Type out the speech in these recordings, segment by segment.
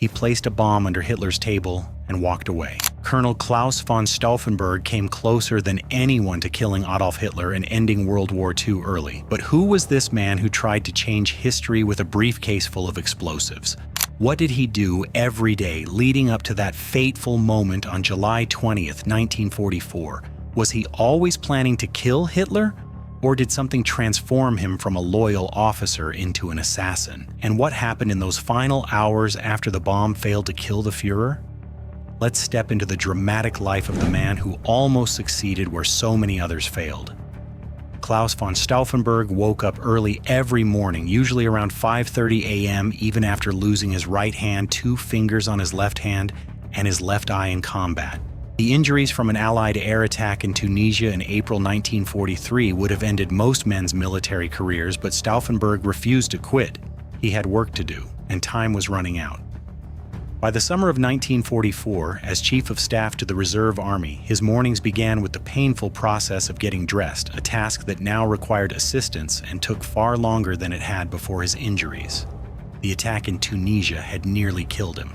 He placed a bomb under Hitler's table and walked away. Colonel Claus von Stauffenberg came closer than anyone to killing Adolf Hitler and ending World War II early. But who was this man who tried to change history with a briefcase full of explosives? What did he do every day leading up to that fateful moment on July 20th, 1944? Was he always planning to kill Hitler? Or did something transform him from a loyal officer into an assassin? And what happened in those final hours after the bomb failed to kill the Führer? Let's step into the dramatic life of the man who almost succeeded where so many others failed. Claus von Stauffenberg woke up early every morning, usually around 5:30 a.m., even after losing his right hand, 2 fingers on his left hand, and his left eye in combat. The injuries from an Allied air attack in Tunisia in April 1943 would have ended most men's military careers, but Stauffenberg refused to quit. He had work to do, and time was running out. By the summer of 1944, as Chief of Staff to the Reserve Army, his mornings began with the painful process of getting dressed, a task that now required assistance and took far longer than it had before his injuries. The attack in Tunisia had nearly killed him.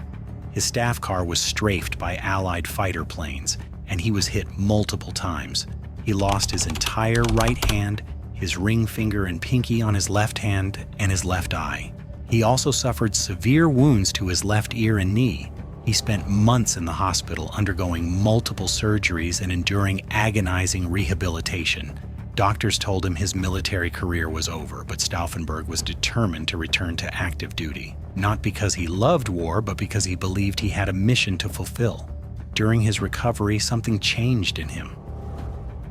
His staff car was strafed by Allied fighter planes, and he was hit multiple times. He lost his entire right hand, his ring finger and pinky on his left hand, and his left eye. He also suffered severe wounds to his left ear and knee. He spent months in the hospital undergoing multiple surgeries and enduring agonizing rehabilitation. Doctors told him his military career was over, but Stauffenberg was determined to return to active duty. Not because he loved war, but because he believed he had a mission to fulfill. During his recovery, something changed in him.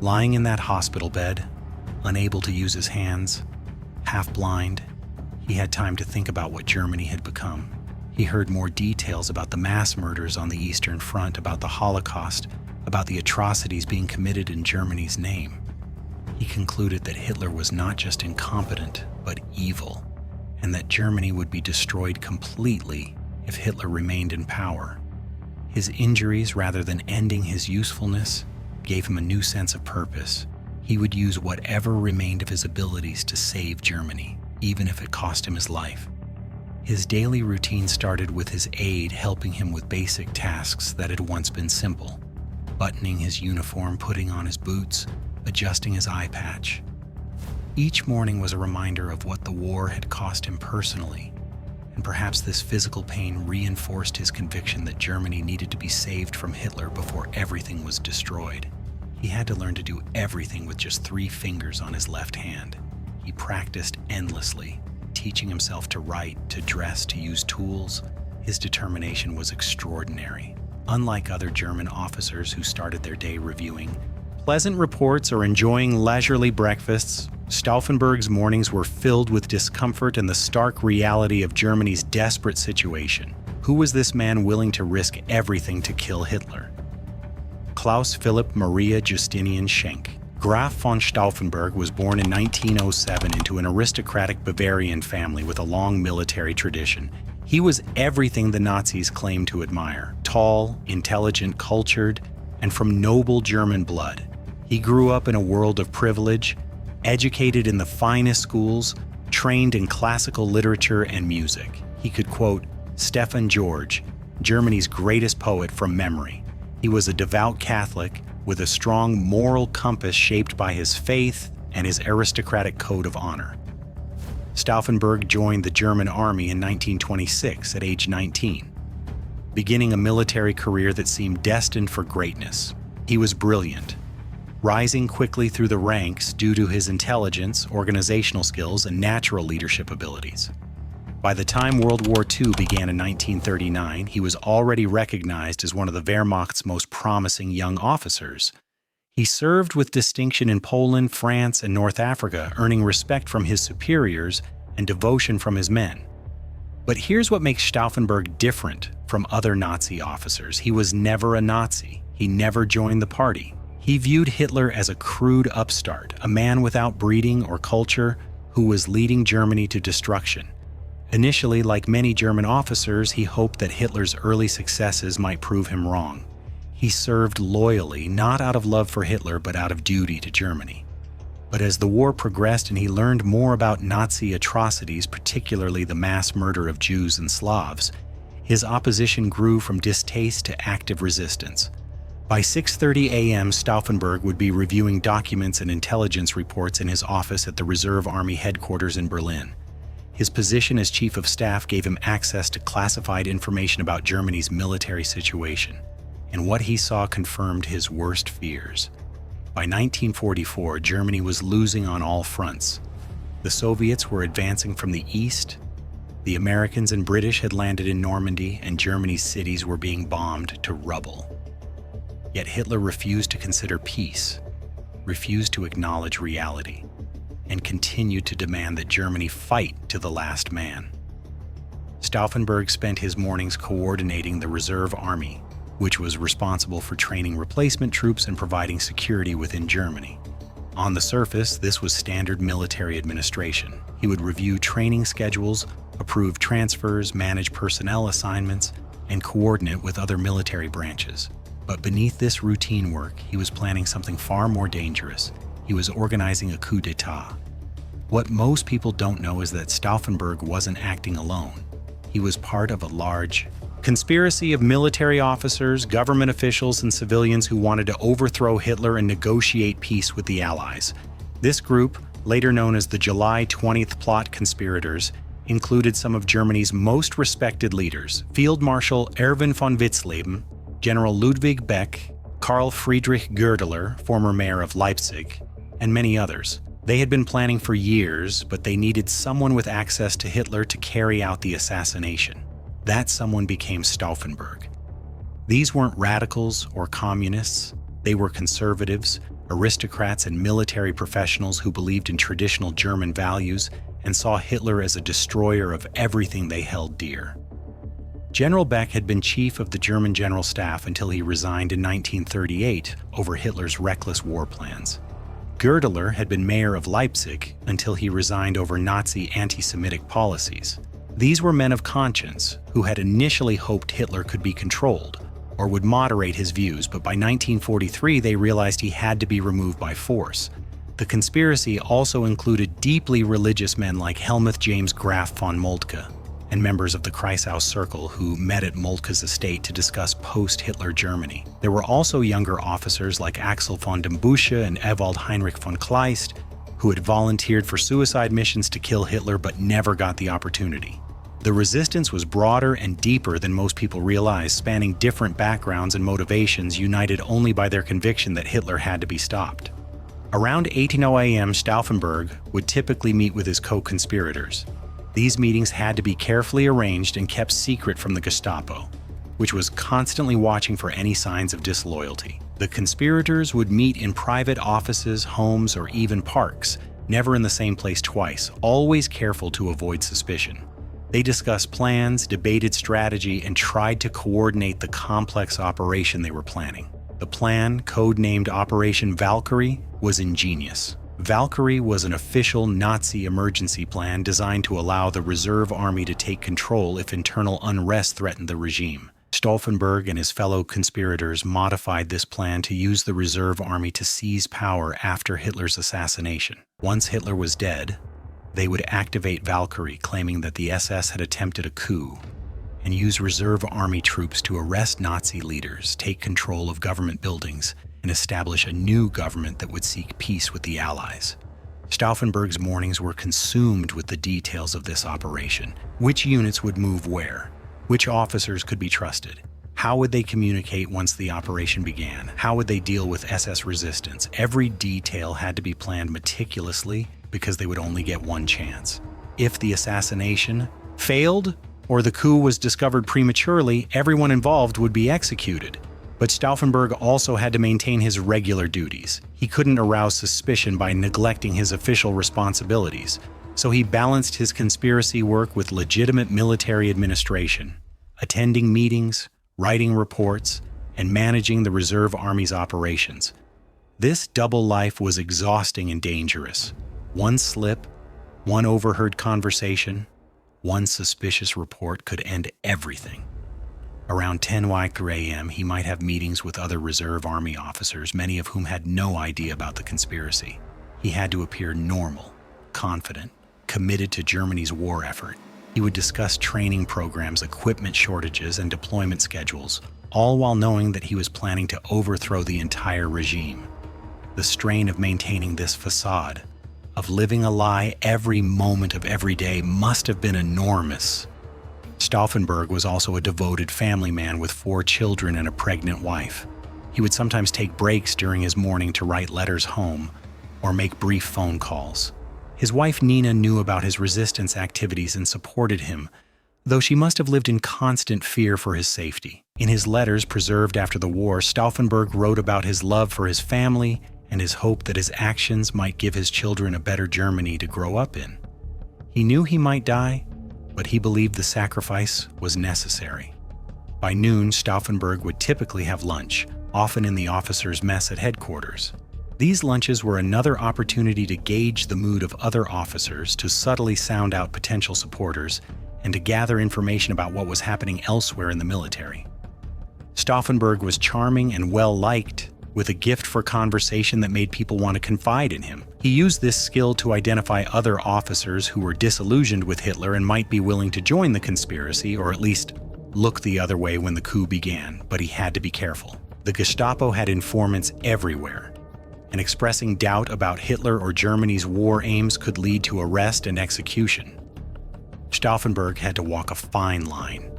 Lying in that hospital bed, unable to use his hands, half blind, he had time to think about what Germany had become. He heard more details about the mass murders on the Eastern Front, about the Holocaust, about the atrocities being committed in Germany's name. He concluded that Hitler was not just incompetent, but evil, and that Germany would be destroyed completely if Hitler remained in power. His injuries, rather than ending his usefulness, gave him a new sense of purpose. He would use whatever remained of his abilities to save Germany, even if it cost him his life. His daily routine started with his aide helping him with basic tasks that had once been simple: buttoning his uniform, putting on his boots, adjusting his eye patch. Each morning was a reminder of what the war had cost him personally, and perhaps this physical pain reinforced his conviction that Germany needed to be saved from Hitler before everything was destroyed. He had to learn to do everything with just 3 fingers on his left hand. He practiced endlessly, teaching himself to write, to dress, to use tools. His determination was extraordinary. Unlike other German officers who started their day reviewing pleasant reports or enjoying leisurely breakfasts, Stauffenberg's mornings were filled with discomfort and the stark reality of Germany's desperate situation. Who was this man willing to risk everything to kill Hitler? Klaus Philipp Maria Justinian Schenk. Graf von Stauffenberg was born in 1907 into an aristocratic Bavarian family with a long military tradition. He was everything the Nazis claimed to admire: tall, intelligent, cultured, and from noble German blood. He grew up in a world of privilege, educated in the finest schools, trained in classical literature and music. He could quote Stefan George, Germany's greatest poet, from memory. He was a devout Catholic with a strong moral compass shaped by his faith and his aristocratic code of honor. Stauffenberg joined the German army in 1926 at age 19, beginning a military career that seemed destined for greatness. He was brilliant, rising quickly through the ranks due to his intelligence, organizational skills, and natural leadership abilities. By the time World War II began in 1939, he was already recognized as one of the Wehrmacht's most promising young officers. He served with distinction in Poland, France, and North Africa, earning respect from his superiors and devotion from his men. But here's what makes Stauffenberg different from other Nazi officers. He was never a Nazi. He never joined the party. He viewed Hitler as a crude upstart, a man without breeding or culture who was leading Germany to destruction. Initially, like many German officers, he hoped that Hitler's early successes might prove him wrong. He served loyally, not out of love for Hitler, but out of duty to Germany. But as the war progressed and he learned more about Nazi atrocities, particularly the mass murder of Jews and Slavs, His opposition grew from distaste to active resistance. By 6:30 a.m., Stauffenberg would be reviewing documents and intelligence reports in his office at the Reserve Army headquarters in Berlin. His position as Chief of Staff gave him access to classified information about Germany's military situation, and what he saw confirmed his worst fears. By 1944, Germany was losing on all fronts. The Soviets were advancing from the east, the Americans and British had landed in Normandy, and Germany's cities were being bombed to rubble. Yet Hitler refused to consider peace, refused to acknowledge reality, and continued to demand that Germany fight to the last man. Stauffenberg spent his mornings coordinating the Reserve Army, which was responsible for training replacement troops and providing security within Germany. On the surface, this was standard military administration. He would review training schedules, approve transfers, manage personnel assignments, and coordinate with other military branches. But beneath this routine work, he was planning something far more dangerous. He was organizing a coup d'etat. What most people don't know is that Stauffenberg wasn't acting alone. He was part of a large conspiracy of military officers, government officials, and civilians who wanted to overthrow Hitler and negotiate peace with the Allies. This group, later known as the July 20th Plot conspirators, included some of Germany's most respected leaders: Field Marshal Erwin von Witzleben, General Ludwig Beck, Karl Friedrich Goerdeler, former mayor of Leipzig, and many others. They had been planning for years, but they needed someone with access to Hitler to carry out the assassination. That someone became Stauffenberg. These weren't radicals or communists. They were conservatives, aristocrats, and military professionals who believed in traditional German values and saw Hitler as a destroyer of everything they held dear. General Beck had been chief of the German General Staff until he resigned in 1938 over Hitler's reckless war plans. Goerdeler had been mayor of Leipzig until he resigned over Nazi anti-Semitic policies. These were men of conscience who had initially hoped Hitler could be controlled or would moderate his views, but by 1943 they realized he had to be removed by force. The conspiracy also included deeply religious men like Helmuth James Graf von Moltke and members of the Kreisau Circle who met at Moltke's estate to discuss post-Hitler Germany. There were also younger officers like Axel von dem Busche and Ewald Heinrich von Kleist, who had volunteered for suicide missions to kill Hitler but never got the opportunity. The resistance was broader and deeper than most people realize, spanning different backgrounds and motivations, united only by their conviction that Hitler had to be stopped. Around 18:00 a.m., Stauffenberg would typically meet with his co-conspirators. These meetings had to be carefully arranged and kept secret from the Gestapo, which was constantly watching for any signs of disloyalty. The conspirators would meet in private offices, homes, or even parks, never in the same place twice, always careful to avoid suspicion. They discussed plans, debated strategy, and tried to coordinate the complex operation they were planning. The plan, codenamed Operation Valkyrie, was ingenious. Valkyrie was an official Nazi emergency plan designed to allow the Reserve Army to take control if internal unrest threatened the regime. Stauffenberg and his fellow conspirators modified this plan to use the Reserve Army to seize power after Hitler's assassination. Once Hitler was dead, they would activate Valkyrie, claiming that the SS had attempted a coup, and use Reserve Army troops to arrest Nazi leaders, take control of government buildings, and establish a new government that would seek peace with the Allies. Stauffenberg's mornings were consumed with the details of this operation. Which units would move where? Which officers could be trusted? How would they communicate once the operation began? How would they deal with SS resistance? Every detail had to be planned meticulously because they would only get one chance. If the assassination failed or the coup was discovered prematurely, everyone involved would be executed. But Stauffenberg also had to maintain his regular duties. He couldn't arouse suspicion by neglecting his official responsibilities, so he balanced his conspiracy work with legitimate military administration, attending meetings, writing reports, and managing the Reserve Army's operations. This double life was exhausting and dangerous. One slip, one overheard conversation, one suspicious report could end everything. Around 10 a.m., he might have meetings with other Reserve Army officers, many of whom had no idea about the conspiracy. He had to appear normal, confident, committed to Germany's war effort. He would discuss training programs, equipment shortages, and deployment schedules, all while knowing that he was planning to overthrow the entire regime. The strain of maintaining this facade, of living a lie every moment of every day, must have been enormous. Stauffenberg was also a devoted family man with 4 children and a pregnant wife. He would sometimes take breaks during his morning to write letters home or make brief phone calls. His wife Nina knew about his resistance activities and supported him, though she must have lived in constant fear for his safety. In his letters preserved after the war, Stauffenberg wrote about his love for his family and his hope that his actions might give his children a better Germany to grow up in. He knew he might die, but he believed the sacrifice was necessary. By noon, Stauffenberg would typically have lunch, often in the officers' mess at headquarters. These lunches were another opportunity to gauge the mood of other officers, to subtly sound out potential supporters, and to gather information about what was happening elsewhere in the military. Stauffenberg was charming and well-liked, with a gift for conversation that made people want to confide in him. He used this skill to identify other officers who were disillusioned with Hitler and might be willing to join the conspiracy, or at least look the other way when the coup began, but he had to be careful. The Gestapo had informants everywhere, and expressing doubt about Hitler or Germany's war aims could lead to arrest and execution. Stauffenberg had to walk a fine line,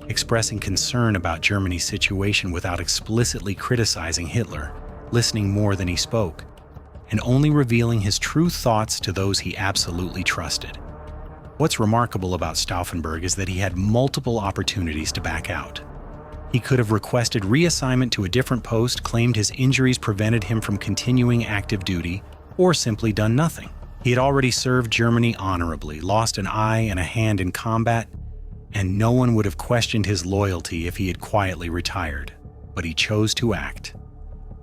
expressing concern about Germany's situation without explicitly criticizing Hitler, listening more than he spoke, and only revealing his true thoughts to those he absolutely trusted. What's remarkable about Stauffenberg is that he had multiple opportunities to back out. He could have requested reassignment to a different post, claimed his injuries prevented him from continuing active duty, or simply done nothing. He had already served Germany honorably, lost an eye and a hand in combat, and no one would have questioned his loyalty if he had quietly retired. But he chose to act,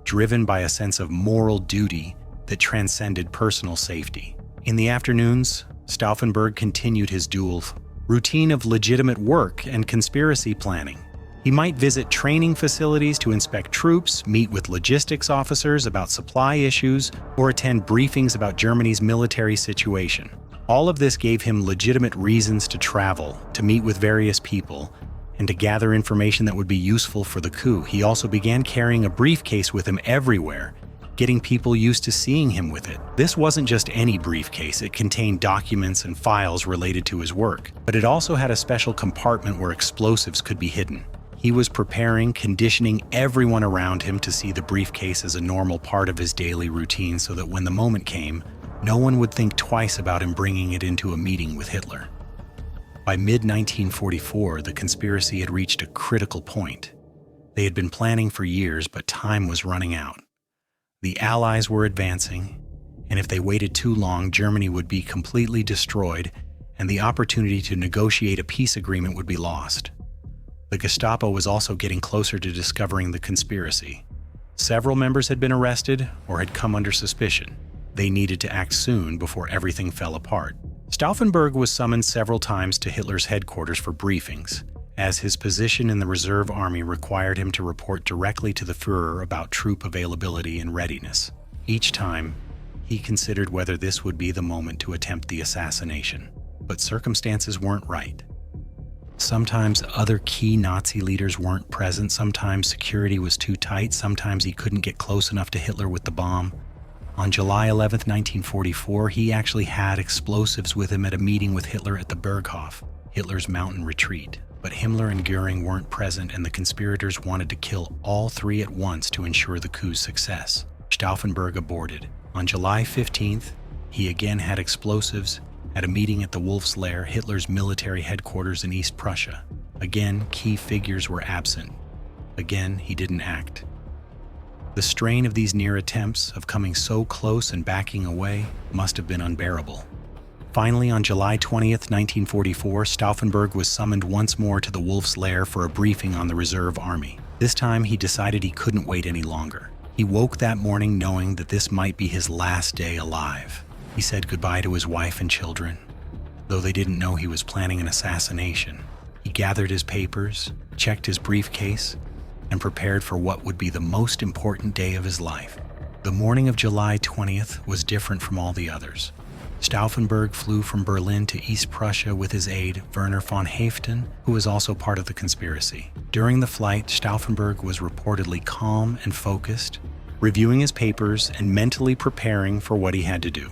driven by a sense of moral duty that transcended personal safety. In the afternoons, Stauffenberg continued his dual routine of legitimate work and conspiracy planning. He might visit training facilities to inspect troops, meet with logistics officers about supply issues, or attend briefings about Germany's military situation. All of this gave him legitimate reasons to travel, to meet with various people, and to gather information that would be useful for the coup. He also began carrying a briefcase with him everywhere, getting people used to seeing him with it. This wasn't just any briefcase. It contained documents and files related to his work, but it also had a special compartment where explosives could be hidden. He was preparing, conditioning everyone around him to see the briefcase as a normal part of his daily routine so that when the moment came, no one would think twice about him bringing it into a meeting with Hitler. By mid-1944, the conspiracy had reached a critical point. They had been planning for years, but time was running out. The Allies were advancing, and if they waited too long, Germany would be completely destroyed, and the opportunity to negotiate a peace agreement would be lost. The Gestapo was also getting closer to discovering the conspiracy. Several members had been arrested or had come under suspicion. They needed to act soon before everything fell apart. Stauffenberg was summoned several times to Hitler's headquarters for briefings, as his position in the reserve army required him to report directly to the Führer about troop availability and readiness. Each time, he considered whether this would be the moment to attempt the assassination. But circumstances weren't right. Sometimes other key Nazi leaders weren't present, sometimes security was too tight, sometimes he couldn't get close enough to Hitler with the bomb. On July 11, 1944, he actually had explosives with him at a meeting with Hitler at the Berghof, Hitler's mountain retreat. But Himmler and Göring weren't present, and the conspirators wanted to kill all 3 at once to ensure the coup's success. Stauffenberg aborted. On July 15th, he again had explosives at a meeting at the Wolf's Lair, Hitler's military headquarters in East Prussia. Again, key figures were absent. Again, he didn't act. The strain of these near attempts, of coming so close and backing away, must have been unbearable. Finally, on July 20th, 1944, Stauffenberg was summoned once more to the Wolf's Lair for a briefing on the reserve army. This time, he decided he couldn't wait any longer. He woke that morning knowing that this might be his last day alive. He said goodbye to his wife and children, though they didn't know he was planning an assassination. He gathered his papers, checked his briefcase, and prepared for what would be the most important day of his life. The morning of July 20th was different from all the others. Stauffenberg flew from Berlin to East Prussia with his aide, Werner von Haeften, who was also part of the conspiracy. During the flight, Stauffenberg was reportedly calm and focused, reviewing his papers and mentally preparing for what he had to do.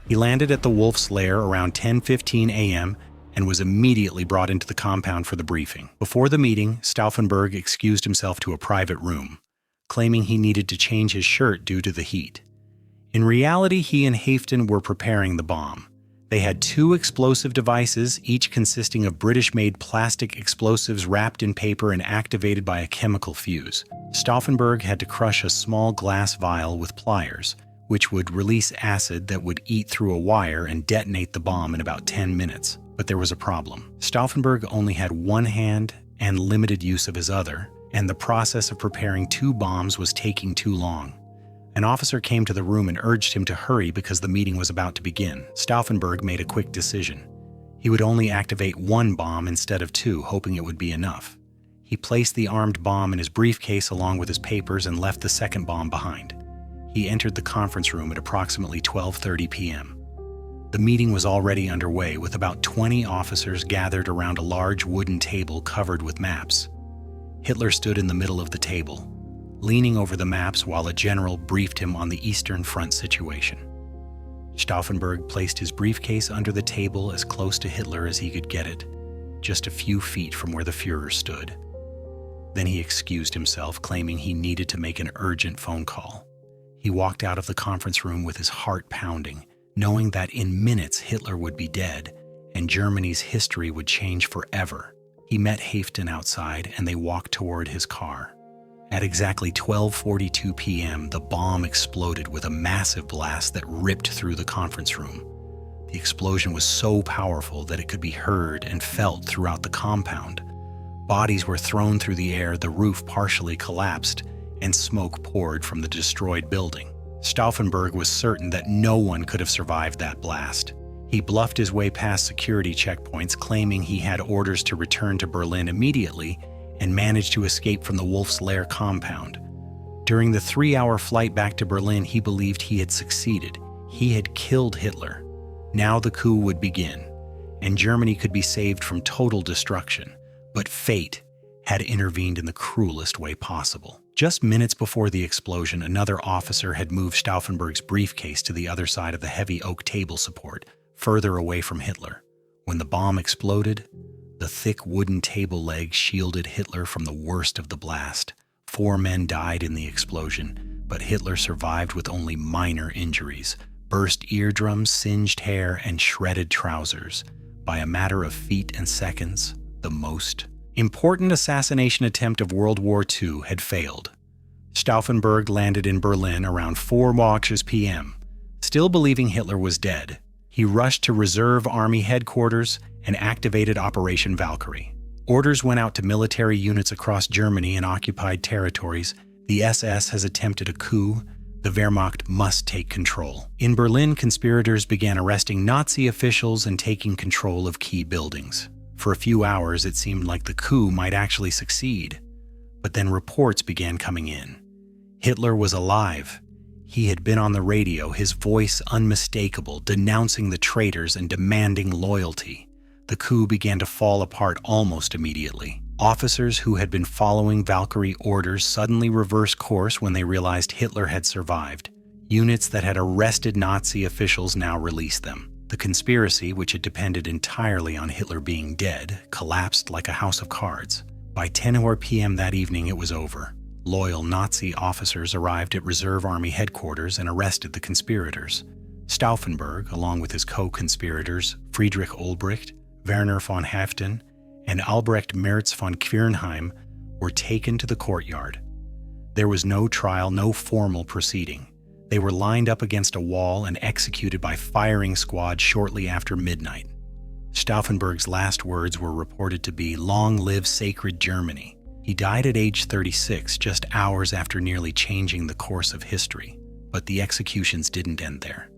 He landed at the Wolf's Lair around 10:15 a.m. and was immediately brought into the compound for the briefing. Before the meeting, Stauffenberg excused himself to a private room, claiming he needed to change his shirt due to the heat. In reality, he and Haeften were preparing the bomb. They had 2 explosive devices, each consisting of British-made plastic explosives wrapped in paper and activated by a chemical fuse. Stauffenberg had to crush a small glass vial with pliers, which would release acid that would eat through a wire and detonate the bomb in about 10 minutes. But there was a problem. Stauffenberg only had one hand and limited use of his other, and the process of preparing 2 bombs was taking too long. An officer came to the room and urged him to hurry because the meeting was about to begin. Stauffenberg made a quick decision. He would only activate 1 bomb instead of 2, hoping it would be enough. He placed the armed bomb in his briefcase along with his papers and left the second bomb behind. He entered the conference room at approximately 12:30 p.m. The meeting was already underway, with about 20 officers gathered around a large wooden table covered with maps. Hitler stood in the middle of the table, leaning over the maps while a general briefed him on the Eastern Front situation. Stauffenberg placed his briefcase under the table as close to Hitler as he could get it, just a few feet from where the Führer stood. Then he excused himself, claiming he needed to make an urgent phone call. He walked out of the conference room with his heart pounding, knowing that in minutes Hitler would be dead and Germany's history would change forever. He met Haeften outside and they walked toward his car. At exactly 12:42 p.m., the bomb exploded with a massive blast that ripped through the conference room. The explosion was so powerful that it could be heard and felt throughout the compound. Bodies were thrown through the air, the roof partially collapsed, and smoke poured from the destroyed building. Stauffenberg was certain that no one could have survived that blast. He bluffed his way past security checkpoints, claiming he had orders to return to Berlin immediately, and managed to escape from the Wolf's Lair compound. During the 3-hour flight back to Berlin, he believed he had succeeded. He had killed Hitler. Now the coup would begin, and Germany could be saved from total destruction. But fate had intervened in the cruelest way possible. Just minutes before the explosion, another officer had moved Stauffenberg's briefcase to the other side of the heavy oak table support, further away from Hitler. When the bomb exploded, the thick wooden table legs shielded Hitler from the worst of the blast. 4 men died in the explosion, but Hitler survived with only minor injuries: burst eardrums, singed hair, and shredded trousers. By a matter of feet and seconds, the most important assassination attempt of World War II had failed. Stauffenberg landed in Berlin around 4:00 p.m. Still believing Hitler was dead, he rushed to Reserve Army headquarters and activated Operation Valkyrie. Orders went out to military units across Germany and occupied territories. The SS has attempted a coup. The Wehrmacht must take control. In Berlin, conspirators began arresting Nazi officials and taking control of key buildings. For a few hours, it seemed like the coup might actually succeed. But then reports began coming in. Hitler was alive. He had been on the radio, his voice unmistakable, denouncing the traitors and demanding loyalty. The coup began to fall apart almost immediately. Officers who had been following Valkyrie orders suddenly reversed course when they realized Hitler had survived. Units that had arrested Nazi officials now released them. The conspiracy, which had depended entirely on Hitler being dead, collapsed like a house of cards. By 10 p.m. that evening, it was over. Loyal Nazi officers arrived at Reserve Army headquarters and arrested the conspirators. Stauffenberg, along with his co-conspirators Friedrich Olbricht, Werner von Haeften, and Albrecht Merz von Quirnheim, were taken to the courtyard. There was no trial, no formal proceeding. They were lined up against a wall and executed by firing squad shortly after midnight. Stauffenberg's last words were reported to be, "Long live sacred Germany." He died at age 36, just hours after nearly changing the course of history. But the executions didn't end there.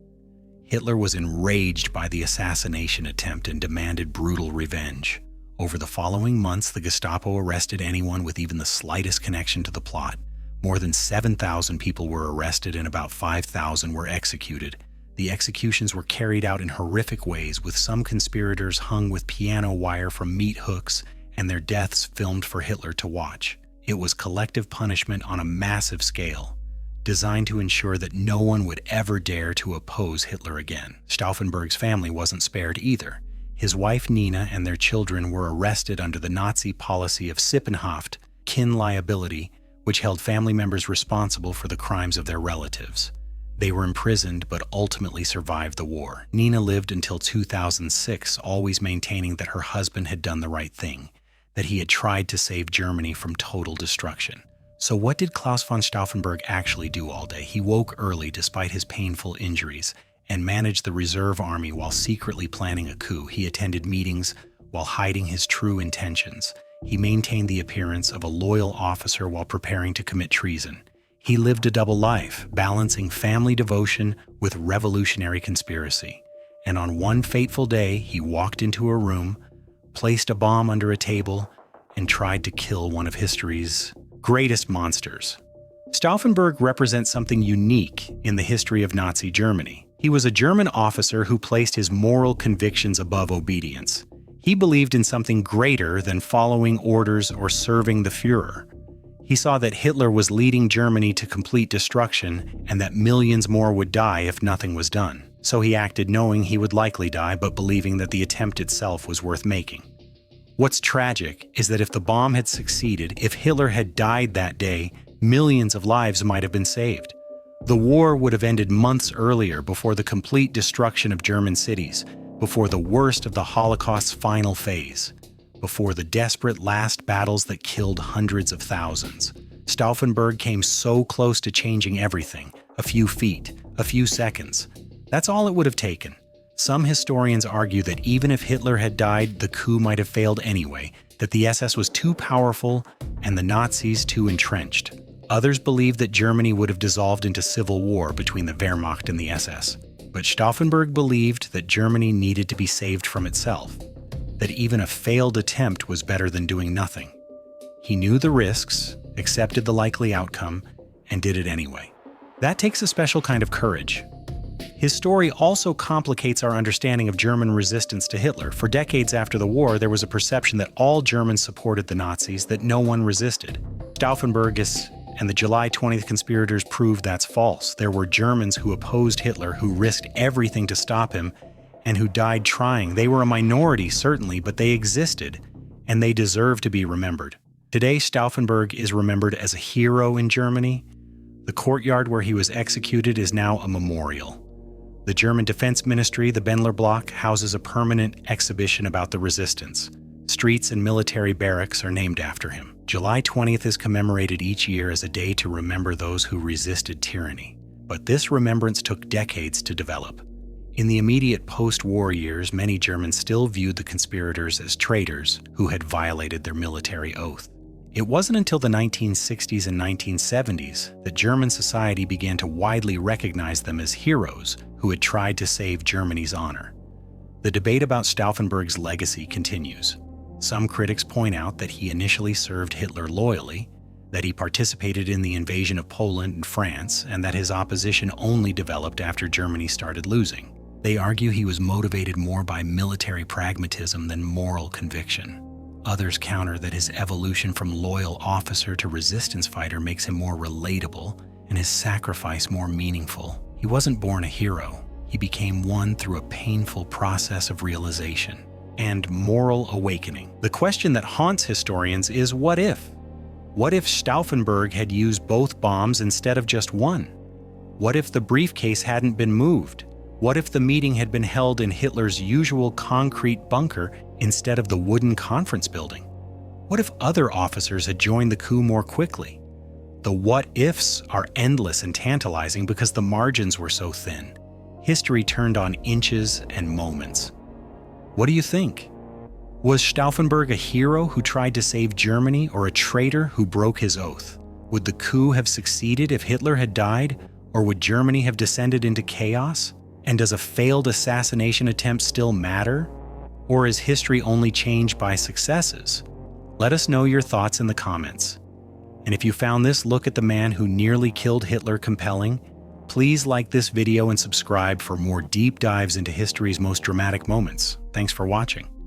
Hitler was enraged by the assassination attempt and demanded brutal revenge. Over the following months, the Gestapo arrested anyone with even the slightest connection to the plot. More than 7,000 people were arrested and about 5,000 were executed. The executions were carried out in horrific ways, with some conspirators hung with piano wire from meat hooks and their deaths filmed for Hitler to watch. It was collective punishment on a massive scale, designed to ensure that no one would ever dare to oppose Hitler again. Stauffenberg's family wasn't spared either. His wife Nina and their children were arrested under the Nazi policy of Sippenhaft, kin liability, which held family members responsible for the crimes of their relatives. They were imprisoned but ultimately survived the war. Nina lived until 2006, always maintaining that her husband had done the right thing, that he had tried to save Germany from total destruction. So what did Claus von Stauffenberg actually do all day? He woke early despite his painful injuries and managed the reserve army while secretly planning a coup. He attended meetings while hiding his true intentions. He maintained the appearance of a loyal officer while preparing to commit treason. He lived a double life, balancing family devotion with revolutionary conspiracy. And on one fateful day, he walked into a room, placed a bomb under a table, and tried to kill one of history's greatest monsters. Stauffenberg represents something unique in the history of Nazi Germany. He was a German officer who placed his moral convictions above obedience. He believed in something greater than following orders or serving the Führer. He saw that Hitler was leading Germany to complete destruction and that millions more would die if nothing was done. So he acted knowing he would likely die, but believing that the attempt itself was worth making. What's tragic is that if the bomb had succeeded, if Hitler had died that day, millions of lives might have been saved. The war would have ended months earlier, before the complete destruction of German cities, before the worst of the Holocaust's final phase, before the desperate last battles that killed hundreds of thousands. Stauffenberg came so close to changing everything. A few feet, a few seconds. That's all it would have taken. Some historians argue that even if Hitler had died, the coup might have failed anyway, that the SS was too powerful and the Nazis too entrenched. Others believe that Germany would have dissolved into civil war between the Wehrmacht and the SS. But Stauffenberg believed that Germany needed to be saved from itself, that even a failed attempt was better than doing nothing. He knew the risks, accepted the likely outcome, and did it anyway. That takes a special kind of courage. His story also complicates our understanding of German resistance to Hitler. For decades after the war, there was a perception that all Germans supported the Nazis, that no one resisted. Stauffenberg and the July 20th conspirators proved that's false. There were Germans who opposed Hitler, who risked everything to stop him, and who died trying. They were a minority, certainly, but they existed, and they deserve to be remembered. Today, Stauffenberg is remembered as a hero in Germany. The courtyard where he was executed is now a memorial. The German Defense Ministry, the Bendler Block, houses a permanent exhibition about the resistance. Streets and military barracks are named after him. July 20th is commemorated each year as a day to remember those who resisted tyranny. But this remembrance took decades to develop. In the immediate post-war years, many Germans still viewed the conspirators as traitors who had violated their military oath. It wasn't until the 1960s and 1970s that German society began to widely recognize them as heroes who had tried to save Germany's honor. The debate about Stauffenberg's legacy continues. Some critics point out that he initially served Hitler loyally, that he participated in the invasion of Poland and France, and that his opposition only developed after Germany started losing. They argue he was motivated more by military pragmatism than moral conviction. Others counter that his evolution from loyal officer to resistance fighter makes him more relatable and his sacrifice more meaningful. He wasn't born a hero. He became one through a painful process of realization and moral awakening. The question that haunts historians is, what if? What if Stauffenberg had used both bombs instead of just one? What if the briefcase hadn't been moved? What if the meeting had been held in Hitler's usual concrete bunker instead of the wooden conference building? What if other officers had joined the coup more quickly? The what-ifs are endless and tantalizing because the margins were so thin. History turned on inches and moments. What do you think? Was Stauffenberg a hero who tried to save Germany, or a traitor who broke his oath? Would the coup have succeeded if Hitler had died, or would Germany have descended into chaos? And does a failed assassination attempt still matter? Or is history only changed by successes? Let us know your thoughts in the comments. And if you found this look at the man who nearly killed Hitler compelling, Please like this video and subscribe for more deep dives into history's most dramatic moments. Thanks for watching.